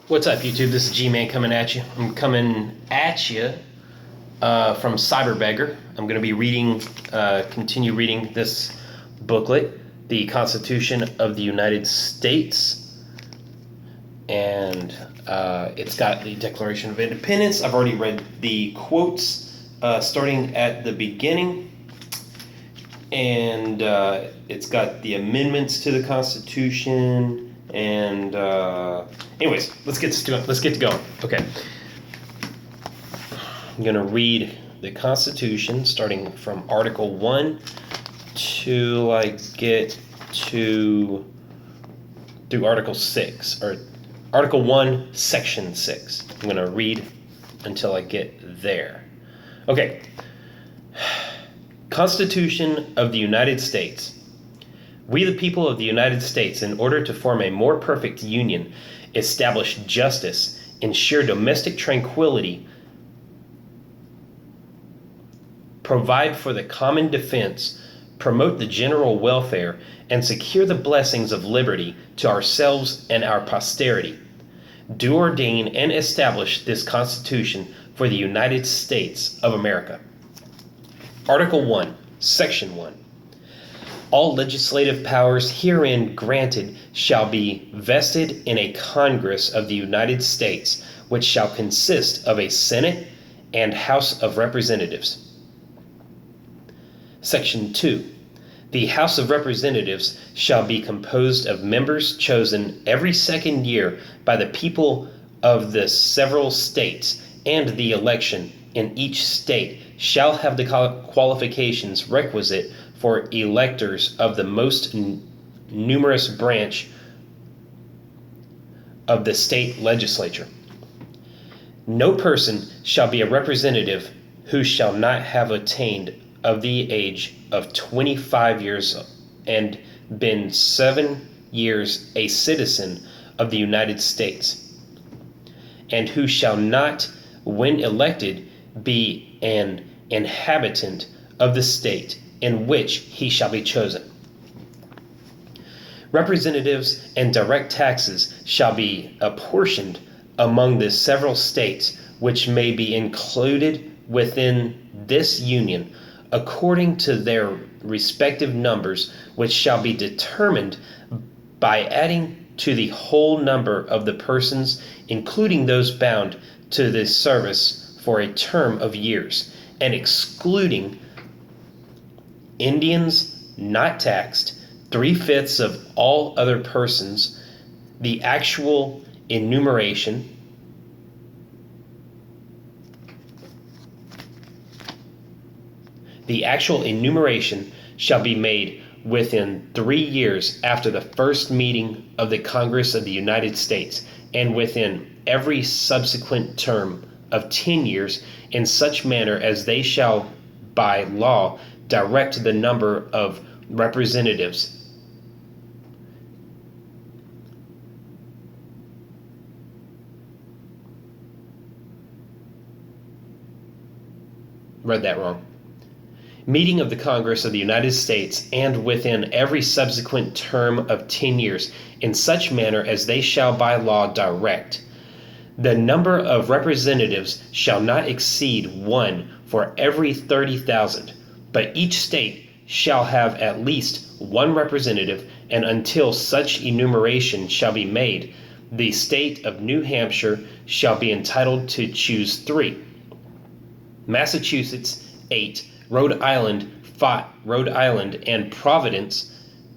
What's up, YouTube? This is G-Man coming at you. I'm coming at you from Cyberbeggar. I'm going to be continue reading this booklet, The Constitution of the United States. And it's got the Declaration of Independence. I've already read the quotes starting at the beginning. And it's got the amendments to the Constitution. And anyways, let's get to going. Okay, I'm gonna read the Constitution starting from Article 1 till I get to through Article 6 or Article 1, Section 6. I'm gonna read until I get there. Okay. Constitution of the United States. We, the people of the United States, in order to form a more perfect union, establish justice, ensure domestic tranquility, provide for the common defense, promote the general welfare, and secure the blessings of liberty to ourselves and our posterity, do ordain and establish this Constitution for the United States of America. Article 1, Section 1. All legislative powers herein granted shall be vested in a Congress of the United States, which shall consist of a Senate and House of Representatives. Section 2. The House of Representatives shall be composed of members chosen every second year by the people of the several states, and the election in each state shall have the qualifications requisite for electors of the most numerous branch of the state legislature. No person shall be a representative who shall not have attained of the age of 25 years and been 7 years a citizen of the United States, and who shall not, when elected, be an inhabitant of the state in which he shall be chosen. Representatives and direct taxes shall be apportioned among the several states which may be included within this union, according to their respective numbers, which shall be determined by adding to the whole number of the persons, including those bound to this service for a term of years, and excluding Indians not taxed, 3/5 of all other persons. The actual enumeration shall be made within 3 years after the first meeting of the Congress of the United States, and within every subsequent term of 10 years, in such manner as they shall by law direct the number of representatives read that wrong meeting of the Congress of the United States, and within every subsequent term of 10 years, in such manner as they shall by law direct. The number of representatives shall not exceed 1 for every 30,000, but each state shall have at least 1 representative, and until such enumeration shall be made, the state of New Hampshire shall be entitled to choose 3. Massachusetts 8, Rhode Island 5, Rhode Island and Providence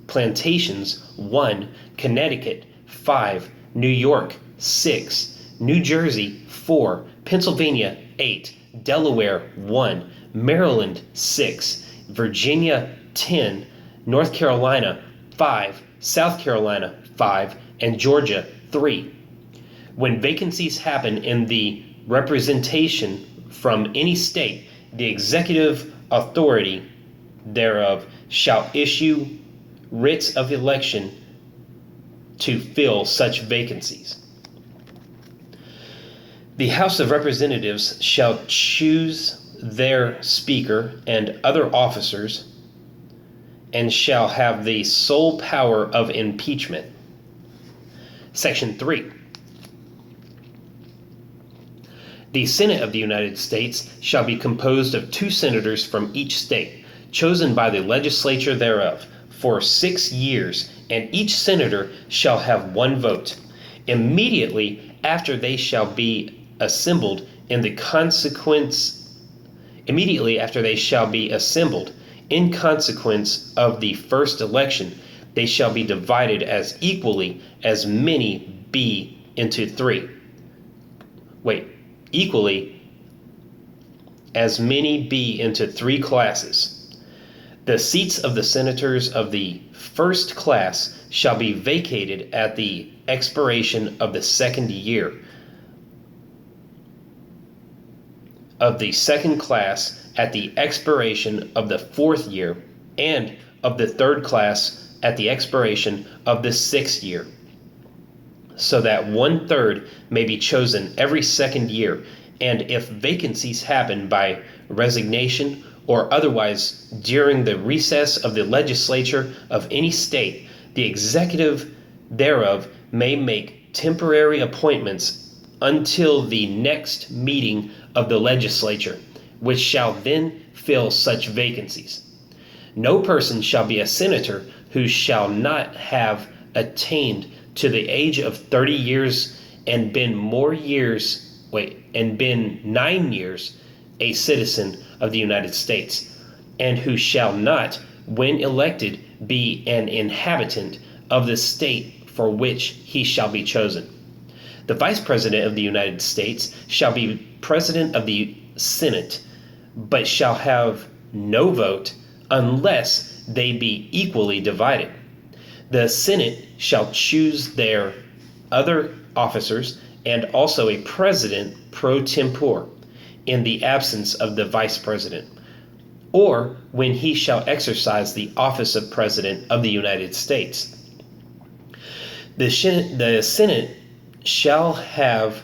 Plantations 1, Connecticut 5, New York 6, New Jersey 4, Pennsylvania 8, Delaware 1, Maryland 6, Virginia 10, North Carolina 5, South Carolina 5, and Georgia 3. When vacancies happen in the representation from any state, the executive authority thereof shall issue writs of election to fill such vacancies. The House of Representatives shall choose their Speaker and other officers, and shall have the sole power of impeachment. Section 3. The Senate of the United States shall be composed of 2 senators from each state, chosen by the legislature thereof, for 6 years, and each senator shall have 1 vote. Immediately after they shall be assembled in consequence of the first election, they shall be divided as equally as many be into 3. Equally as many be into 3 classes. The seats of the senators of the first class shall be vacated at the expiration of the 2nd year, of the 2nd class at the expiration of the 4th year, and of the 3rd class at the expiration of the 6th year, so that 1/3 may be chosen every 2nd year, and if vacancies happen by resignation or otherwise during the recess of the legislature of any state, the executive thereof may make temporary appointments until the next meeting of the legislature, which shall then fill such vacancies. No person shall be a senator who shall not have attained to the age of 30 years and been 9 years a citizen of the United States, and who shall not, when elected, be an inhabitant of the state for which he shall be chosen. The Vice President of the United States shall be President of the Senate, but shall have no vote unless they be equally divided. The Senate shall choose their other officers and also a president pro tempore in the absence of the vice president, or when he shall exercise the office of President of the United States. The Senate shall have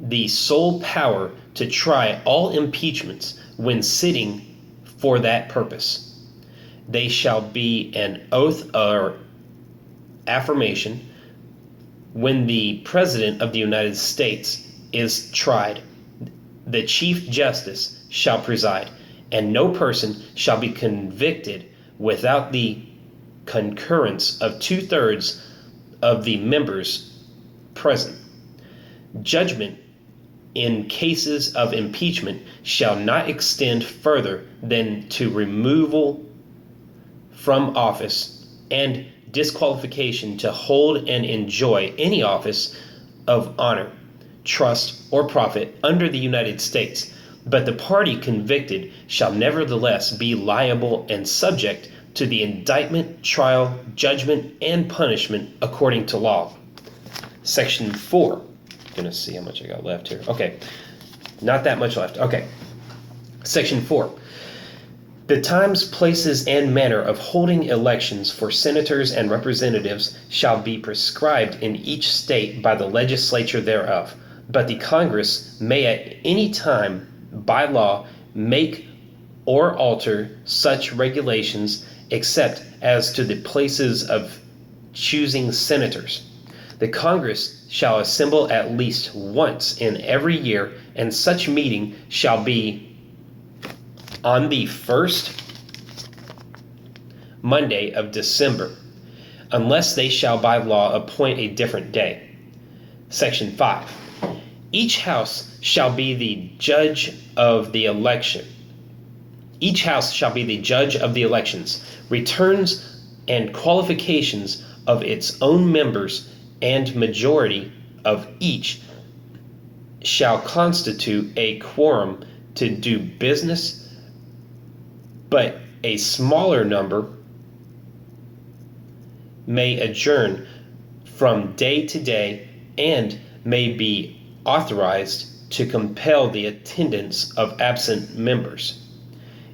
the sole power to try all impeachments when sitting for that purpose. They shall be an oath or affirmation when the President of the United States is tried. The Chief Justice shall preside, and no person shall be convicted without the concurrence of 2/3 of the members present. Judgment in cases of impeachment shall not extend further than to removal from office and disqualification to hold and enjoy any office of honor, trust, or profit under the United States, but the party convicted shall nevertheless be liable and subject to the indictment, trial, judgment, and punishment according to law. Section 4. Gonna see how much I got left here. Okay, not that much left. Okay. Section 4. The times, places, and manner of holding elections for senators and representatives shall be prescribed in each state by the legislature thereof, but the Congress may at any time by law make or alter such regulations except as to the places of choosing senators. The Congress shall assemble at least once in every year, and such meeting shall be on the first Monday of December, unless they shall by law appoint a different day. Section 5. Each house shall be the judge of the election. Each house shall be the judge of the elections, returns, and qualifications of its own members, and majority of each shall constitute a quorum to do business, but a smaller number may adjourn from day to day and may be authorized to compel the attendance of absent members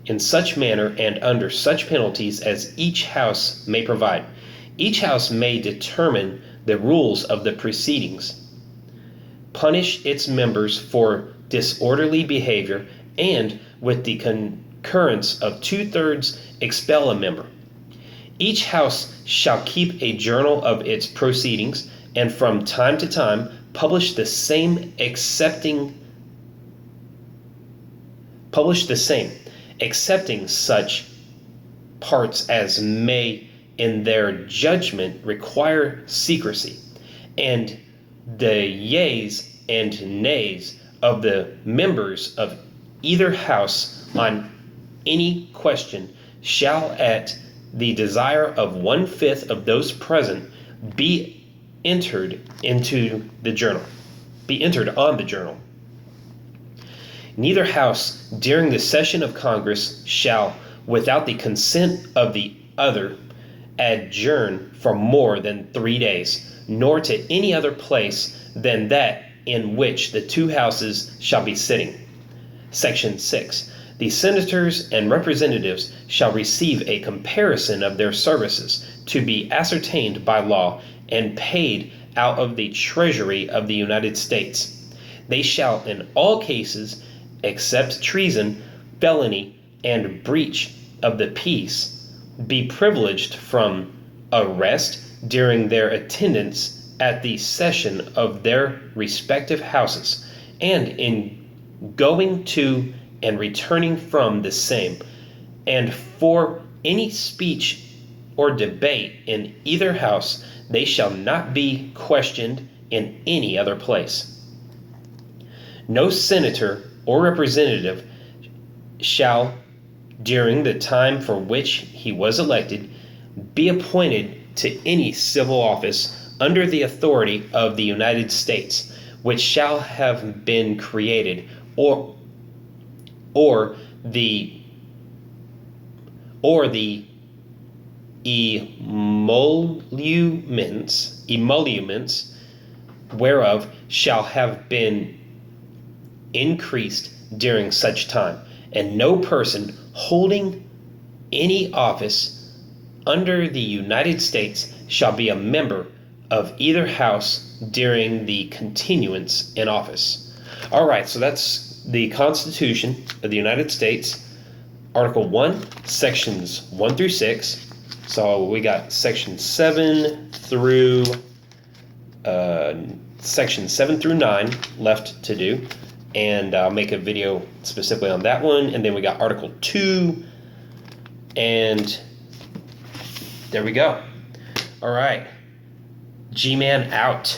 in such manner and under such penalties as each house may provide. Each house may determine the rules of the proceedings, punish its members for disorderly behavior, and with the concurrence of 2/3 expel a member. Each house shall keep a journal of its proceedings, and from time to time publish the same, excepting publish the same, excepting such parts as may in their judgment require secrecy, and the yeas and nays of the members of either house on any question shall at the desire of 1/5 of those present be entered on the journal. Neither house during the session of Congress shall, without the consent of the other, adjourn for more than 3 days, nor to any other place than that in which the two houses shall be sitting. Section 6. The senators and representatives shall receive a comparison of their services, to be ascertained by law and paid out of the Treasury of the United States. They shall in all cases, except treason, felony, and breach of the peace, be privileged from arrest during their attendance at the session of their respective houses, and in going to and returning from the same, and for any speech or debate in either house they shall not be questioned in any other place. No senator or representative shall, during the time for which he was elected, be appointed to any civil office under the authority of the United States, which shall have been created, or the emoluments whereof shall have been increased during such time, and no person holding any office under the United States shall be a member of either house during the continuance in office. All right, so that's the Constitution of the United States, Article 1, Sections 1 through 6. So we got Section 7 through Section 7 through 9 left to do, and I'll make a video specifically on that one. And then we got Article 2, and there we go. All right, G-Man out.